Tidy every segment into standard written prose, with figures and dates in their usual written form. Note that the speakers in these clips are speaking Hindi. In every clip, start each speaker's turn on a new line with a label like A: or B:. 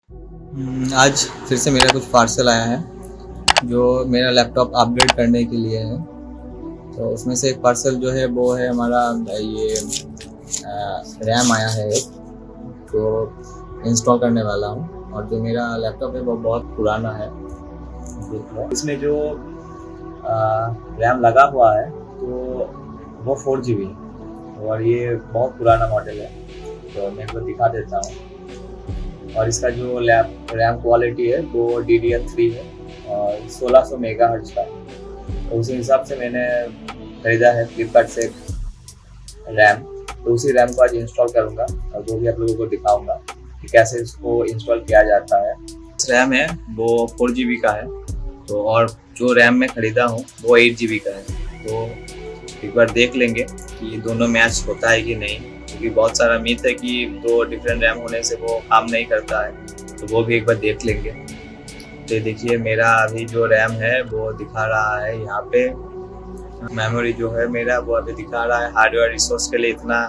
A: आज फिर से मेरा कुछ पार्सल आया है जो मेरा लैपटॉप अपग्रेड करने के लिए है। तो उसमें से एक पार्सल जो है वो है हमारा ये रैम आया है एक, तो इंस्टॉल करने वाला हूँ। और जो मेरा लैपटॉप है वो बहुत पुराना है। इसमें जो रैम लगा हुआ है तो वो 4GB है और ये बहुत पुराना मॉडल है। तो मैं आपको दिखा देता हूँ। और इसका जो रैम क्वालिटी है वो DDR3 है और 1600 मेगाहर्ट्ज का। तो उसी हिसाब से मैंने खरीदा है फ्लिपकार्ट से रैम। तो उसी रैम को आज इंस्टॉल करूँगा और वो भी आप लोगों को दिखाऊंगा कि कैसे इसको इंस्टॉल किया जाता है। रैम है वो 4GB का है, तो और जो रैम मैं ख़रीदा हूँ वो 8GB का है। तो एक बार देख लेंगे कि दोनों मैच होता है कि नहीं, क्योंकि बहुत सारा मिथ है कि दो डिफरेंट रैम होने से वो काम नहीं करता है। तो वो भी एक बार देख लेंगे। तो देखिए मेरा अभी जो रैम है वो दिखा रहा है यहाँ पे। मेमोरी जो है मेरा वो अभी दिखा रहा है हार्डवेयर रिसोर्स के लिए इतना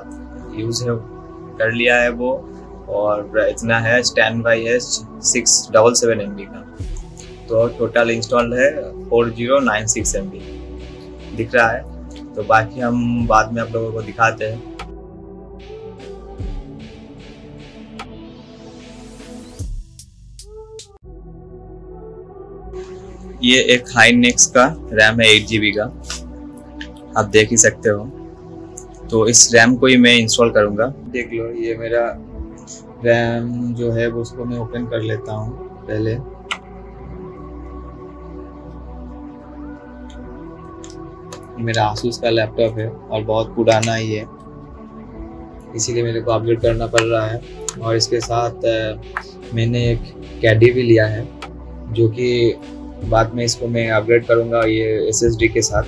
A: यूज़ है कर लिया है वो, और इतना है स्टैंड बाई है 677 MB का। तो टोटल इंस्टॉल्ड है 4096 MB दिख रहा है। तो बाकी हम बाद में आप लोगों को दिखाते हैं। ये एक हाइनेक्स का रैम है 8GB का, आप देख ही सकते हो। तो इस रैम को ही मैं इंस्टॉल करूंगा। देख लो ये मेरा रैम जो है वो उसको मैं ओपन कर लेता हूँ पहले। मेरा आसूस का लैपटॉप है और बहुत पुराना ही है, इसीलिए मेरे को अपग्रेड करना पड़ रहा है। और इसके साथ मैंने एक कैडी भी लिया है, जो कि बाद में इसको मैं अपग्रेड करूँगा ये SSD के साथ,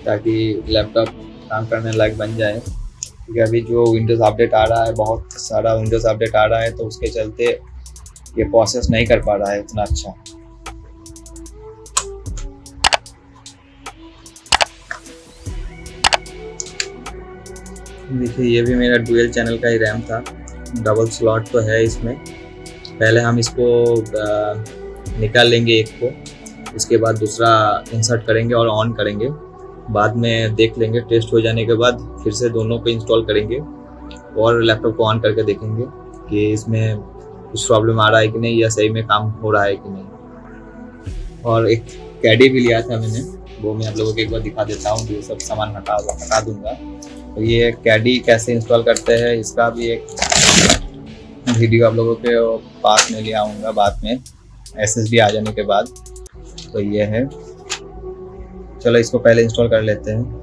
A: ताकि लैपटॉप काम करने लायक बन जाए। क्योंकि अभी जो विंडोज़ अपडेट आ रहा है, बहुत सारा विंडोज़ अपडेट आ रहा है, तो उसके चलते ये प्रोसेस नहीं कर पा रहा है इतना अच्छा। देखिए ये भी मेरा डुअल चैनल का ही रैम था, डबल स्लॉट तो है इसमें। पहले हम इसको निकाल लेंगे एक को, उसके बाद दूसरा इंसर्ट करेंगे और ऑन करेंगे। बाद में देख लेंगे, टेस्ट हो जाने के बाद फिर से दोनों को इंस्टॉल करेंगे और लैपटॉप को ऑन करके देखेंगे कि इसमें कुछ प्रॉब्लम आ रहा है कि नहीं, या सही में काम हो रहा है कि नहीं। और एक कैडी भी लिया था मैंने, वो मैं आप लोगों को एक बार दिखा देता हूँ। ये सब सामान हटा दूंगा। तो ये कैडी कैसे इंस्टॉल करते हैं इसका भी एक वीडियो आप लोगों के पास में ले आऊँगा बाद में, SSD आ जाने के बाद। तो ये है, चलो इसको पहले इंस्टॉल कर लेते हैं।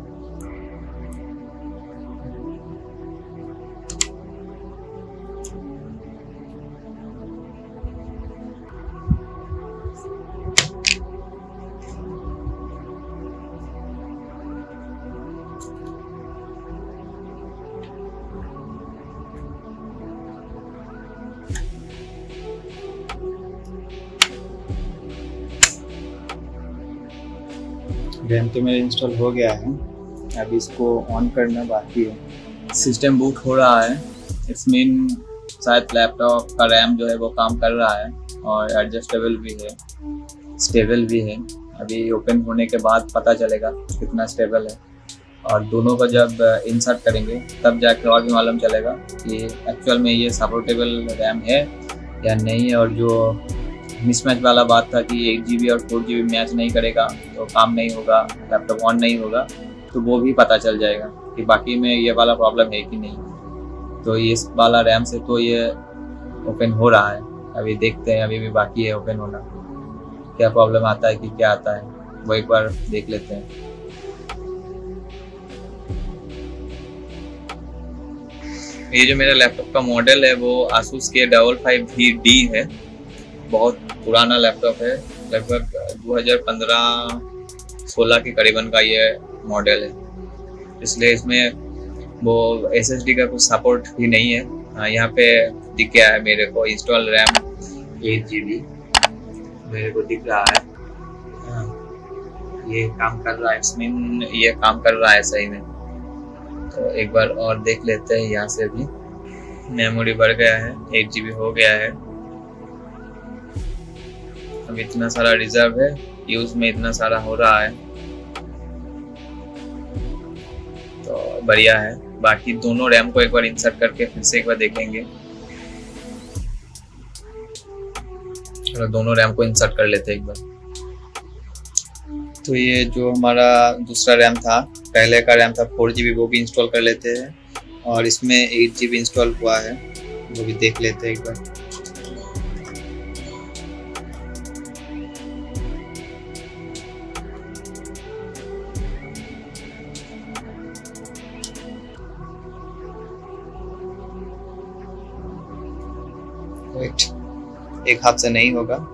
A: रैम तो मेरा इंस्टॉल हो गया है, अभी इसको ऑन करना बाकी है। सिस्टम बूट हो रहा है, इट्स मीन शायद लैपटॉप का रैम जो है वो काम कर रहा है और एडजस्टेबल भी है, स्टेबल भी है। अभी ओपन होने के बाद पता चलेगा कितना स्टेबल है। और दोनों को जब इंसर्ट करेंगे तब जाकर और भी मालूम चलेगा कि एक्चुअल में ये सपोर्टेबल रैम है या नहीं है। और जो मिसमैच वाला बात था कि 8GB और 4GB मैच नहीं करेगा तो काम नहीं होगा, लैपटॉप ऑन नहीं होगा, तो वो भी पता चल जाएगा कि बाकी में ये वाला प्रॉब्लम है कि नहीं। तो इस वाला रैम से तो ये ओपन हो रहा है, अभी देखते हैं, अभी भी बाकी है ओपन होना। क्या प्रॉब्लम आता है कि क्या आता है वो एक बार देख लेते हैं। ये जो मेरा लैपटॉप का मॉडल है वो Asus के 55V-D है। बहुत पुराना लैपटॉप है, लगभग 2015-16 के करीबन का ये मॉडल है, इसलिए इसमें वो SSD का कुछ सपोर्ट भी नहीं है। यहाँ पे दिख गया है मेरे को इंस्टॉल रैम 8GB मेरे को दिख रहा है। ये काम कर रहा है, इसमें ये काम कर रहा है सही में। तो एक बार और देख लेते हैं। यहाँ से भी मेमोरी बढ़ गया है, 8GB हो गया है। अब इतना सारा रिजर्व है, यूज में इतना सारा हो रहा है तो बढ़िया है। बाकी दोनों रैम को एक बार इंसर्ट करके फिर से एक बार देखेंगे। और दोनों रैम को इंसर्ट कर लेते हैं एक बार। तो ये जो हमारा दूसरा रैम था, पहले का रैम था 4GB, वो भी इंस्टॉल कर लेते हैं। और इसमें 8GB इंस्टॉल हुआ है, वो भी देख लेते हैं एक बार। एक हाथ से नहीं होगा।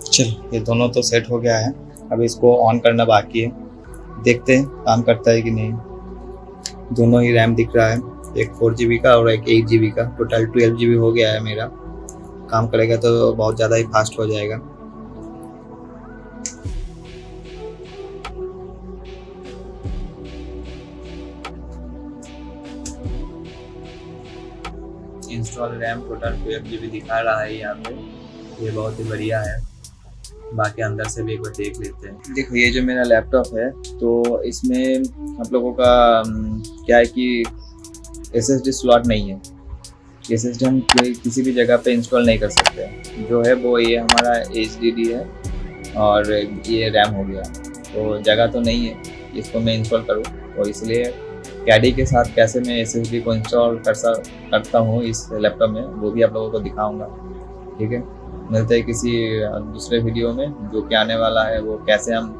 A: चल, ये दोनों तो सेट हो गया है। अब इसको ऑन करना बाकी है, देखते हैं काम करता है कि नहीं। दोनों ही रैम दिख रहा है, एक 4GB का और एक 8GB का। टोटल 12GB हो गया है मेरा। काम करेगा तो बहुत ज़्यादा ही फास्ट हो जाएगा। इंस्टॉल रैम टोटल 12GB दिखा रहा है यहाँ पे, ये बहुत ही बढ़िया है। बाकी अंदर से भी एक बार देख लेते हैं। देखो, ये जो मेरा लैपटॉप है तो इसमें आप लोगों का क्या है कि SSD स्लॉट नहीं है। SSD हम किसी भी जगह पे इंस्टॉल नहीं कर सकते। जो है वो ये हमारा HDD है और ये रैम हो गया, तो जगह तो नहीं है इसको मैं इंस्टॉल करूँ। तो इसलिए कैडी के साथ कैसे मैं SSD को इंस्टॉल करता हूँ इस लैपटॉप में, वो भी आप लोगों को दिखाऊँगा। ठीक है, मिलते हैं किसी दूसरे वीडियो में जो कि आने वाला है, वो कैसे हम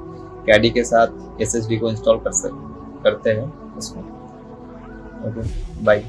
A: कैडी के साथ SSD को इंस्टॉल करते हैं इसमें। Okay, bye.